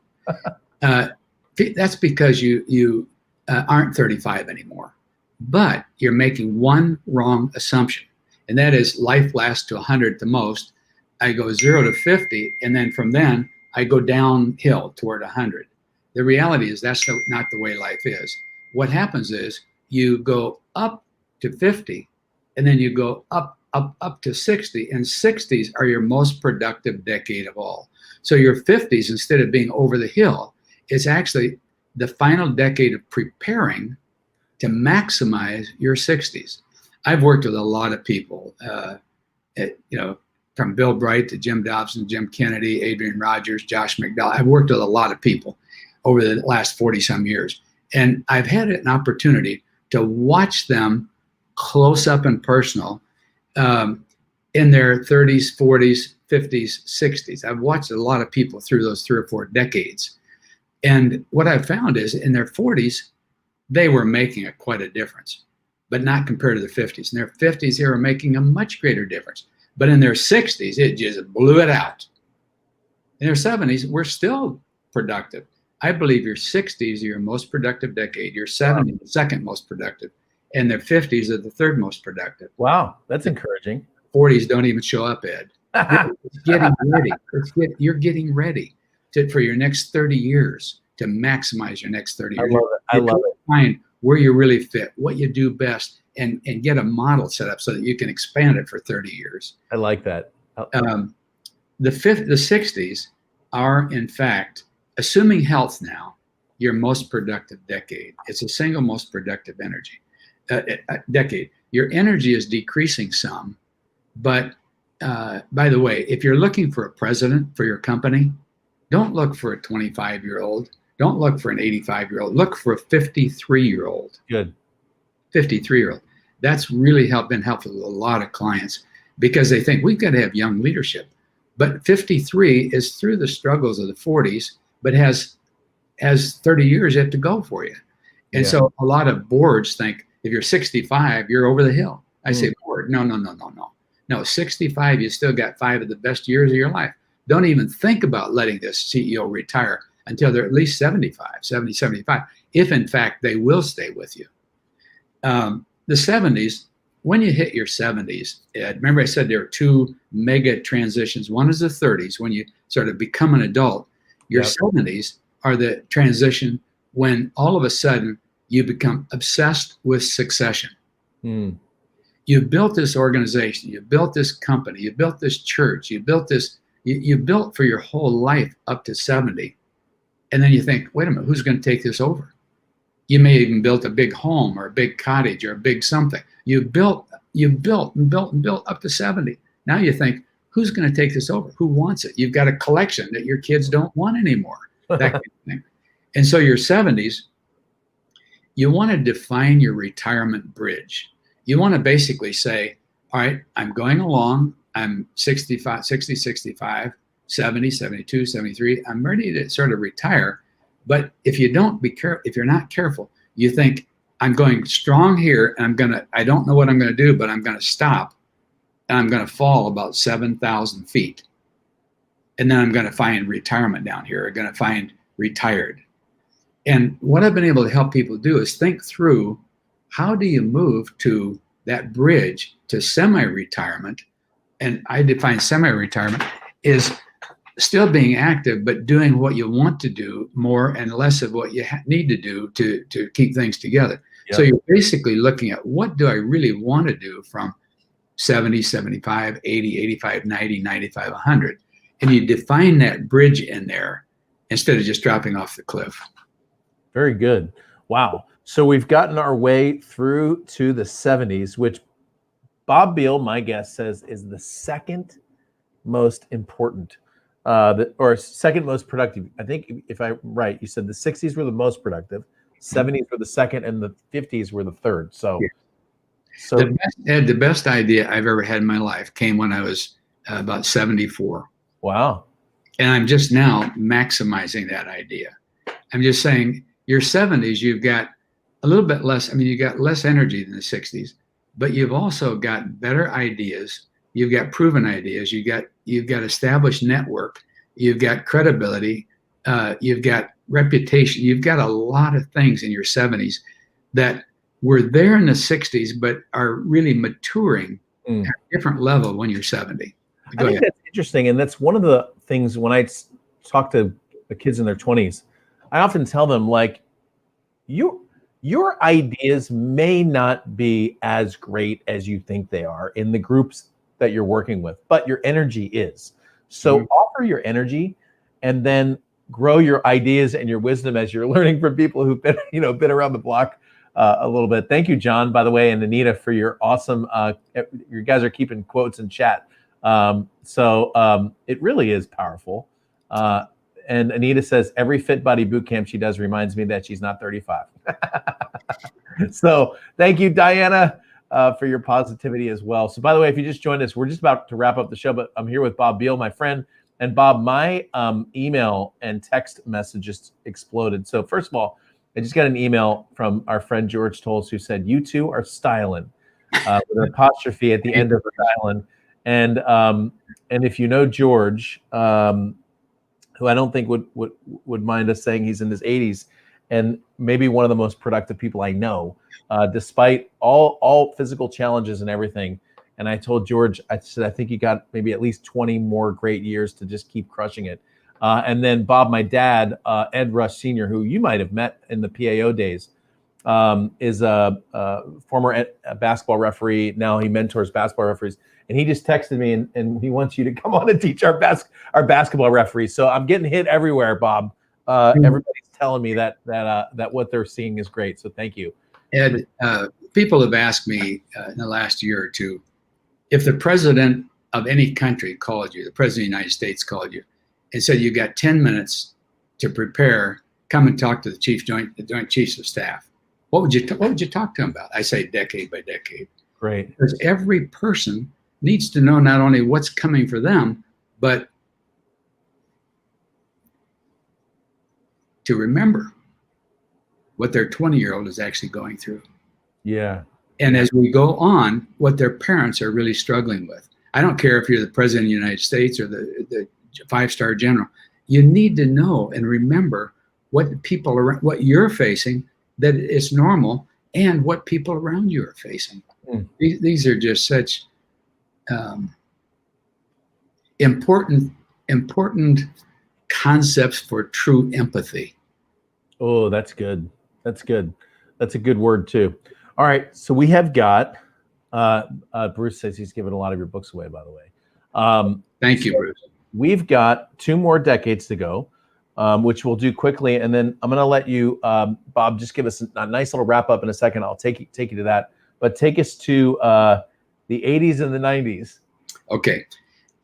That's because you aren't 35 anymore. But you're making one wrong assumption, and that is life lasts to 100 at the most. I go 0 to 50, and then from then, I go downhill toward 100. The reality is that's not the way life is. What happens is you go up to 50, and then you go up to 60, and 60s are your most productive decade of all. So your 50s, instead of being over the hill, it's actually the final decade of preparing to maximize your 60s. I've worked with a lot of people, from Bill Bright to Jim Dobson, Jim Kennedy, Adrian Rogers, Josh McDowell. I've worked with a lot of people over the last 40 some years. And I've had an opportunity to watch them close up and personal in their 30s, 40s, 50s, 60s. I've watched a lot of people through those 3 or 4 decades. And what I've found is in their 40s, they were making quite a difference, but not compared to the 50s. In their 50s, they were making a much greater difference. But in their 60s, it just blew it out. In their 70s, we're still productive. I believe your 60s are your most productive decade, your 70s, the second most productive, and their 50s are the third most productive. Wow, that's encouraging. 40s don't even show up, Ed. It's getting ready. You're getting ready for your next 30 years to maximize your next 30 years. I love it. Find where you really fit, what you do best, and get a model set up so that you can expand it for 30 years. I like that. The 60s are, in fact, assuming health now, your most productive decade. It's the single most productive decade. Your energy is decreasing some, but by the way, if you're looking for a president for your company, don't look for a 25-year-old. Don't look for an 85-year-old. Look for a 53-year-old. Good. 53-year-old. That's really been helpful to a lot of clients because they think we've got to have young leadership. But 53 is through the struggles of the 40s, but has 30 years yet to go for you. And so a lot of boards think if you're 65, you're over the hill. I say, board, no. No, 65, you still got 5 of the best years of your life. Don't even think about letting this CEO retire until they're at least 75, 70, 75, if in fact they will stay with you. The 70s, when you hit your 70s, Ed, remember I said there are 2 mega transitions. One is the 30s, when you sort of become an adult. Your 70s are the transition when all of a sudden you become obsessed with succession. You built this organization, you built this company, you built this church, you built for your whole life up to 70. And then you think, wait a minute, who's going to take this over? You may even built a big home or a big cottage or a big something. You built up to 70. Now you think, who's going to take this over? Who wants it? You've got a collection that your kids don't want anymore. That kind of thing. And so your 70s, you want to define your retirement bridge. You want to basically say, all right, I'm going along. I'm 65, 60, 65, 70, 72, 73. I'm ready to sort of retire. But if you don't be careful, if you're not careful, you think I'm going strong here and I don't know what I'm going to do, but I'm going to stop and I'm going to fall about 7,000 feet. And then I'm going to find retirement down here. I'm going to find retired. And what I've been able to help people do is think through, how do you move to that bridge to semi-retirement? And I define semi-retirement is still being active, but doing what you want to do more and less of what you need to do to keep things together. Yep. So you're basically looking at, what do I really want to do from 70, 75, 80, 85, 90, 95, 100? And you define that bridge in there instead of just dropping off the cliff. Very good. Wow. So we've gotten our way through to the 70s, which Bobb Biehl, my guest, says is the second most important, or second most productive. I think if I'm right, you said the 60s were the most productive, 70s were the second, and the 50s were the third. So, the best idea I've ever had in my life came when I was about 74. Wow. And I'm just now maximizing that idea. I'm just saying, your 70s, you've got a little bit less. I mean, you got less energy than the 60s, but you've also got better ideas. You've got proven ideas. You've got established network. You've got credibility. You've got reputation. You've got a lot of things in your 70s that were there in the 60s, but are really maturing at a different level when you're 70. I think that's interesting. And that's one of the things when I talk to the kids in their 20s, I often tell them, like, your ideas may not be as great as you think they are in the groups that you're working with, but your energy is. So offer your energy and then grow your ideas and your wisdom as you're learning from people who've been, been around the block a little bit. Thank you, John, by the way, and Anita, for your awesome, you guys are keeping quotes in chat. So it really is powerful. And Anita says every Fit Body boot camp she does reminds me that she's not 35. So thank you, Diana, for your positivity as well. So by the way, if you just joined us, we're just about to wrap up the show, but I'm here with Bobb Biehl, my friend. And Bob, my email and text message just exploded. So first of all, I just got an email from our friend George Tolles who said, "You two are styling," with an apostrophe at the end of styling. And if you know George, who I don't think would mind us saying he's in his 80s, and maybe one of the most productive people I know, despite all physical challenges and everything. And I told George, I said, I think you got maybe at least 20 more great years to just keep crushing it. And then Bob, my dad, Ed Rush Sr., who you might have met in the PAO days, is a former basketball referee. Now he mentors basketball referees. And he just texted me and he wants you to come on and teach our basketball referees. So I'm getting hit everywhere, Bob. Everybody's telling me that what they're seeing is great. So thank you. Ed, people have asked me in the last year or two, if the president of any country called you, the president of the United States called you and said, you got 10 minutes to prepare, come and talk to the Joint Chiefs of Staff, what would you talk to him about? I say decade by decade. Great. Because every person needs to know not only what's coming for them, but to remember what their 20-year-old is actually going through. Yeah. And as we go on, what their parents are really struggling with. I don't care if you're the president of the United States or the five-star general. You need to know and remember what people around, what you're facing, that it's normal, and what people around you are facing. These are just such important concepts for true empathy. Oh, that's good. That's good. That's a good word too. All right, so we have got. Bruce says he's given a lot of your books away, by the way. Thank you, Bruce. We've got 2 more decades to go, which we'll do quickly, and then I'm going to let you, Bob, just give us a nice little wrap up in a second. I'll take you to that, but take us to the 80s and the 90s. Okay,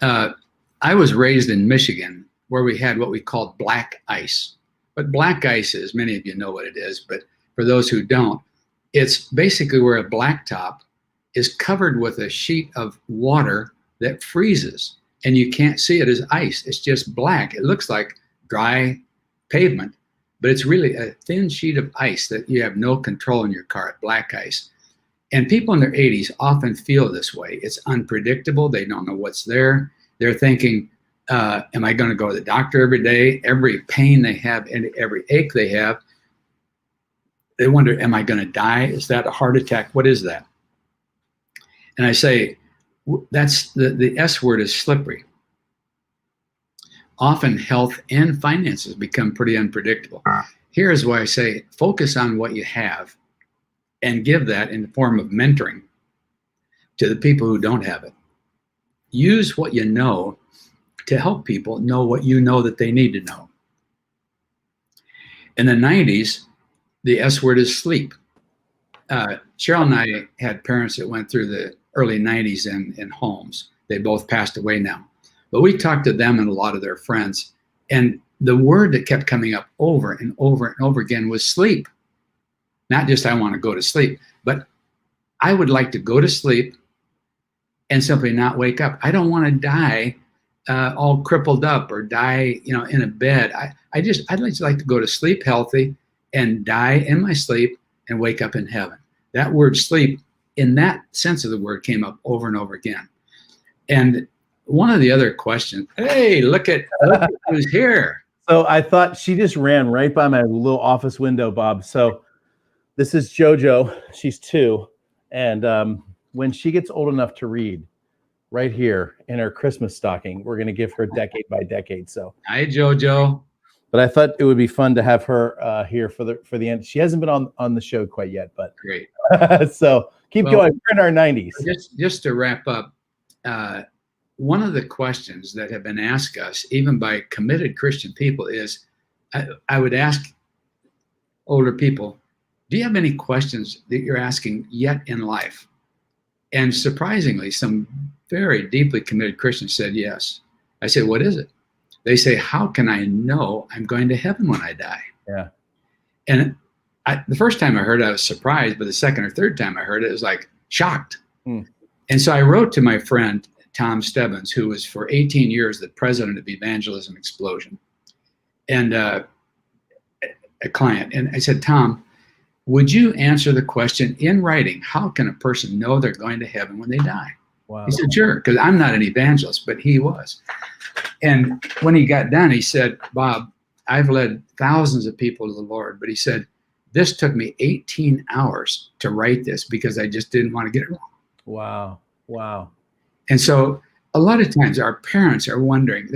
I was raised in Michigan, where we had what we called black ice. But black ice is, many of you know what it is, but for those who don't, it's basically where a blacktop is covered with a sheet of water that freezes, and you can't see it as ice. It's just black. It looks like dry pavement, but it's really a thin sheet of ice that you have no control in your car, black ice. And people in their 80s often feel this way. It's unpredictable. They don't know what's there. They're thinking, am I going to go to the doctor every day? Every pain they have and every ache they have, they wonder, am I going to die? Is that a heart attack? What is that? And I say, that's the S word is slippery. Often health and finances become pretty unpredictable. Here's why I say, focus on what you have and give that in the form of mentoring to the people who don't have it. Use what you know to help people know what you know that they need to know. In the 90s, the S word is sleep. Cheryl and I had parents that went through the early 90s in homes. They both passed away now. But we talked to them and a lot of their friends. And the word that kept coming up over and over and over again was sleep. Not just I want to go to sleep, but I would like to go to sleep and simply not wake up. I don't want to die all crippled up or die, in a bed. I'd just like to go to sleep healthy and die in my sleep and wake up in heaven. That word sleep, in that sense of the word, came up over and over again. And one of the other questions, hey, look at who's here. So I thought she just ran right by my little office window, Bob. So this is JoJo. She's 2. And when she gets old enough to read, right here in her Christmas stocking, we're going to give her decade by decade. So hi, JoJo. But I thought it would be fun to have her here for the end. She hasn't been on the show quite yet, but great. So keep going. We're in our 90s. Just to wrap up, one of the questions that have been asked us, even by committed Christian people, is I would ask older people, do you have any questions that you're asking yet in life? And surprisingly, some very deeply committed Christians said yes. I said, what is it? They say, how can I know I'm going to heaven when I die? Yeah. And the first time I heard it, I was surprised, but the second or third time I heard it, it was like shocked. And so I wrote to my friend, Tom Stebbins, who was for 18 years the president of Evangelism Explosion, and a client. And I said, Tom, would you answer the question in writing, how can a person know they're going to heaven when they die? Wow. He said, sure, because I'm not an evangelist, but he was. And when he got done, he said, Bob, I've led thousands of people to the Lord, but he said, this took me 18 hours to write this because I just didn't want to get it wrong. Wow. Wow. And so a lot of times our parents are wondering,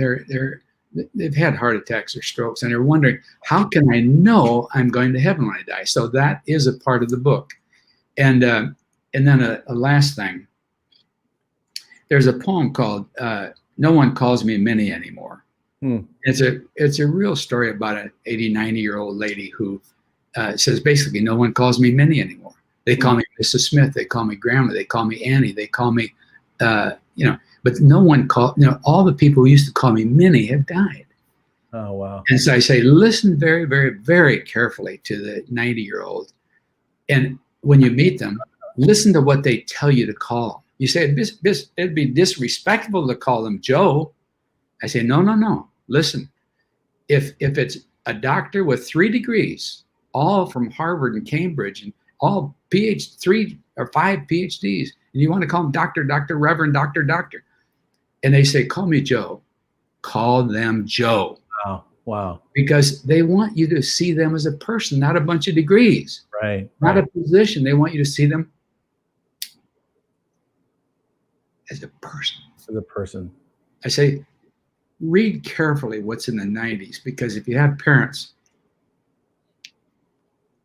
they've had heart attacks or strokes, and they're wondering, how can I know I'm going to heaven when I die? So that is a part of the book. And then a last thing, there's a poem called No One Calls Me Minnie Anymore. It's a real story about an 80, 90-year-old lady who says basically, no one calls me Minnie anymore. They call me Mrs. Smith. They call me Grandma. They call me Annie. They call me, but no one all the people who used to call me Minnie have died. Oh, wow. And so I say, listen very, very, very carefully to the 90-year-old. And when you meet them, listen to what they tell you to call them. You say, it'd be disrespectful to call them Joe. I say, no. Listen, if it's a doctor with 3 degrees, all from Harvard and Cambridge, and all 3 or 5 PhDs, and you want to call them doctor, reverend, doctor, and they say, call me Joe, call them Joe. Wow. Because they want you to see them as a person, not a bunch of degrees. Right. Not a position. They want you to see them as a person. As a person. I say, read carefully what's in the 90s, because if you have parents,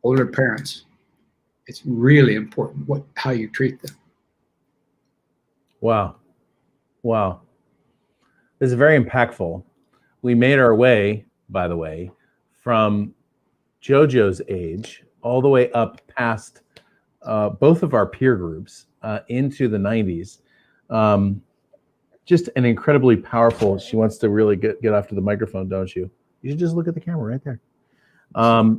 older parents, it's really important how you treat them. Wow. This is very impactful. We made our way, by the way, from JoJo's age all the way up past both of our peer groups into the 90s. Just an incredibly powerful, she wants to really get off to the microphone, don't you? You should just look at the camera right there. A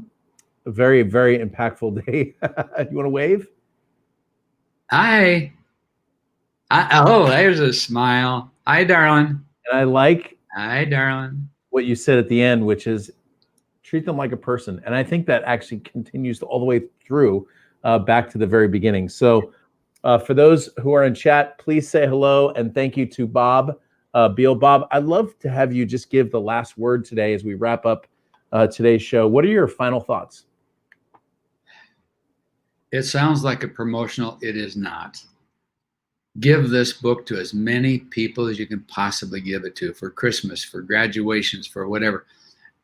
very, very impactful day. You want to wave? Hi. Oh, there's a smile. Hi, darling. And I like hi, darling, what you said at the end, which is treat them like a person. And I think that actually continues all the way through back to the very beginning. So for those who are in chat, please say hello and thank you to Bobb Biehl. Bob, I'd love to have you just give the last word today as we wrap up today's show. What are your final thoughts? It sounds like a promotional. It is not. Give this book to as many people as you can possibly give it to for Christmas, for graduations, for whatever.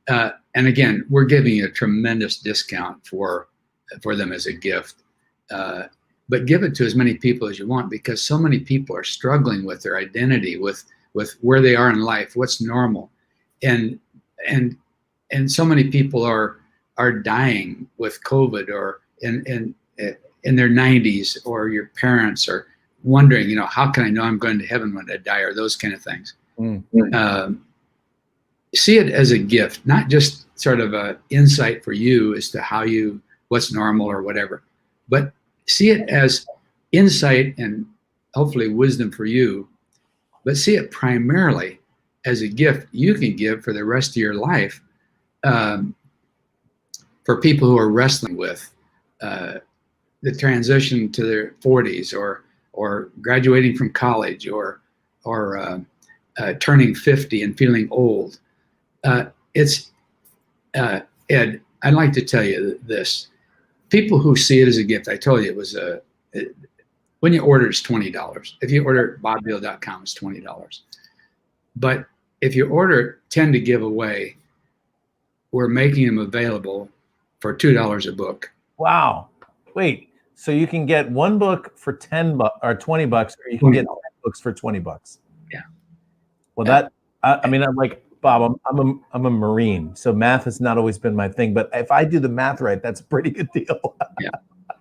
And again, we're giving you a tremendous discount for them as a gift. But give it to as many people as you want, because so many people are struggling with their identity, with where they are in life, what's normal. And so many people are dying with COVID, or in their 90s, or your parents are wondering, how can I know I'm going to heaven when I die, or those kind of things. See it as a gift, not just sort of a insight for you as to what's normal or whatever, but see it as insight and hopefully wisdom for you, but see it primarily as a gift you can give for the rest of your life, for people who are wrestling with the transition to their 40s, or graduating from college, or turning 50 and feeling old. Ed, I'd like to tell you this. People who see it as a gift, I told you it was when you order, it's $20. If you order at BobbBiehl.com, it's $20. But if you order 10 to give away, we're making them available for $2 a book. Wow. Wait, so you can get one book for $10 or $20, or you can get 10 books for $20. Yeah. Well, I'm like Bob. I'm a Marine, so math has not always been my thing. But if I do the math right, that's a pretty good deal. Yeah.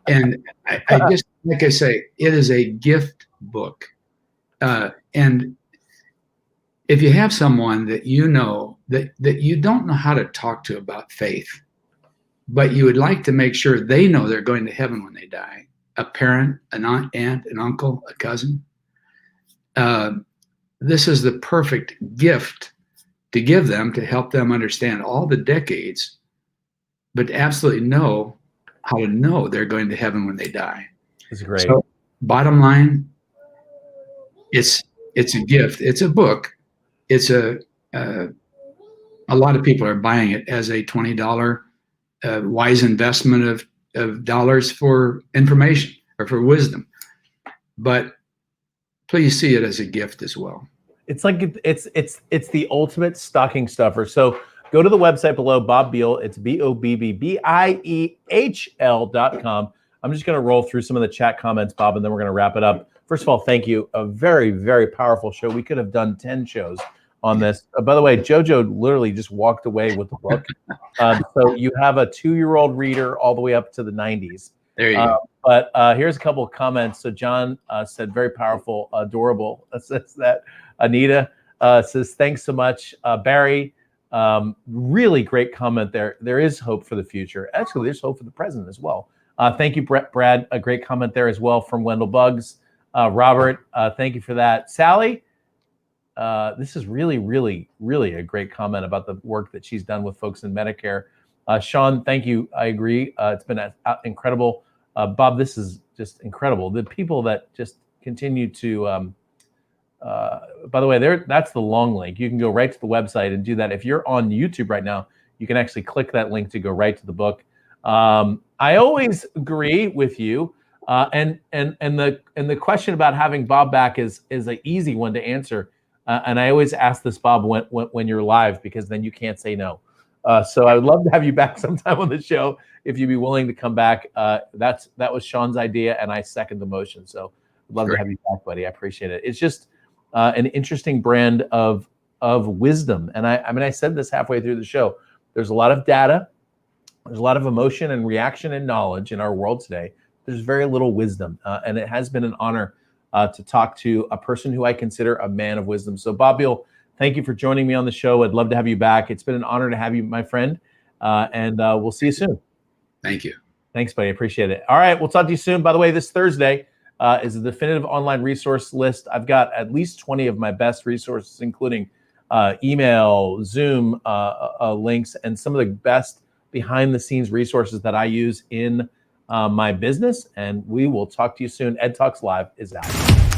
And I just, like I say, it is a gift book, and if you have someone that you know that you don't know how to talk to about faith, but you would like to make sure they know they're going to heaven when they die, a parent, an aunt, an uncle, a cousin, this is the perfect gift to give them, to help them understand all the decades, but absolutely know how to know they're going to heaven when they die. That's great. So, bottom line, it's a gift. It's a book. It's a lot of people are buying it as a $20 wise investment of dollars for information or for wisdom. But please see it as a gift as well. It's like it's the ultimate stocking stuffer. So go to the website below, Bobb Biehl. It's BOBBBIEHL.com. I'm just going to roll through some of the chat comments, Bob, and then we're going to wrap it up. First of all, thank you. A very, very powerful show. We could have done 10 shows on this. By the way, JoJo literally just walked away with the book. So you have a 2-year-old reader all the way up to the 90s. There you go. But here's a couple of comments. So John said, very powerful, adorable. Says that. Anita says, thanks so much. Barry, really great comment there. There is hope for the future. Actually, there's hope for the present as well. Thank you, Brad. A great comment there as well from Wendell Buggs. Robert, thank you for that. Sally, this is really, really, really a great comment about the work that she's done with folks in Medicare. Sean, thank you. I agree. It's been incredible. Bob, this is just incredible. The people that just continue to, by the way, that's the long link. You can go right to the website and do that. If you're on YouTube right now, you can actually click that link to go right to the book. I always agree with you. And the question about having Bob back is an easy one to answer. And I always ask this, Bob, when you're live, because then you can't say no. So I would love to have you back sometime on the show if you'd be willing to come back. That was Sean's idea, and I second the motion. So I'd love to have you back, buddy. I appreciate it. It's just an interesting brand of wisdom. And I mean, I said this halfway through the show. There's a lot of data. There's a lot of emotion and reaction and knowledge in our world today. There's very little wisdom. And it has been an honor to talk to a person who I consider a man of wisdom. So Bobb Biehl, thank you for joining me on the show. I'd love to have you back. It's been an honor to have you, my friend. And we'll see you soon. Thank you. Thanks, buddy. Appreciate it. All right. We'll talk to you soon. By the way, this Thursday is a definitive online resource list. I've got at least 20 of my best resources, including email, Zoom links, and some of the best behind the scenes resources that I use in my business. And we will talk to you soon. EdTalks Live is out.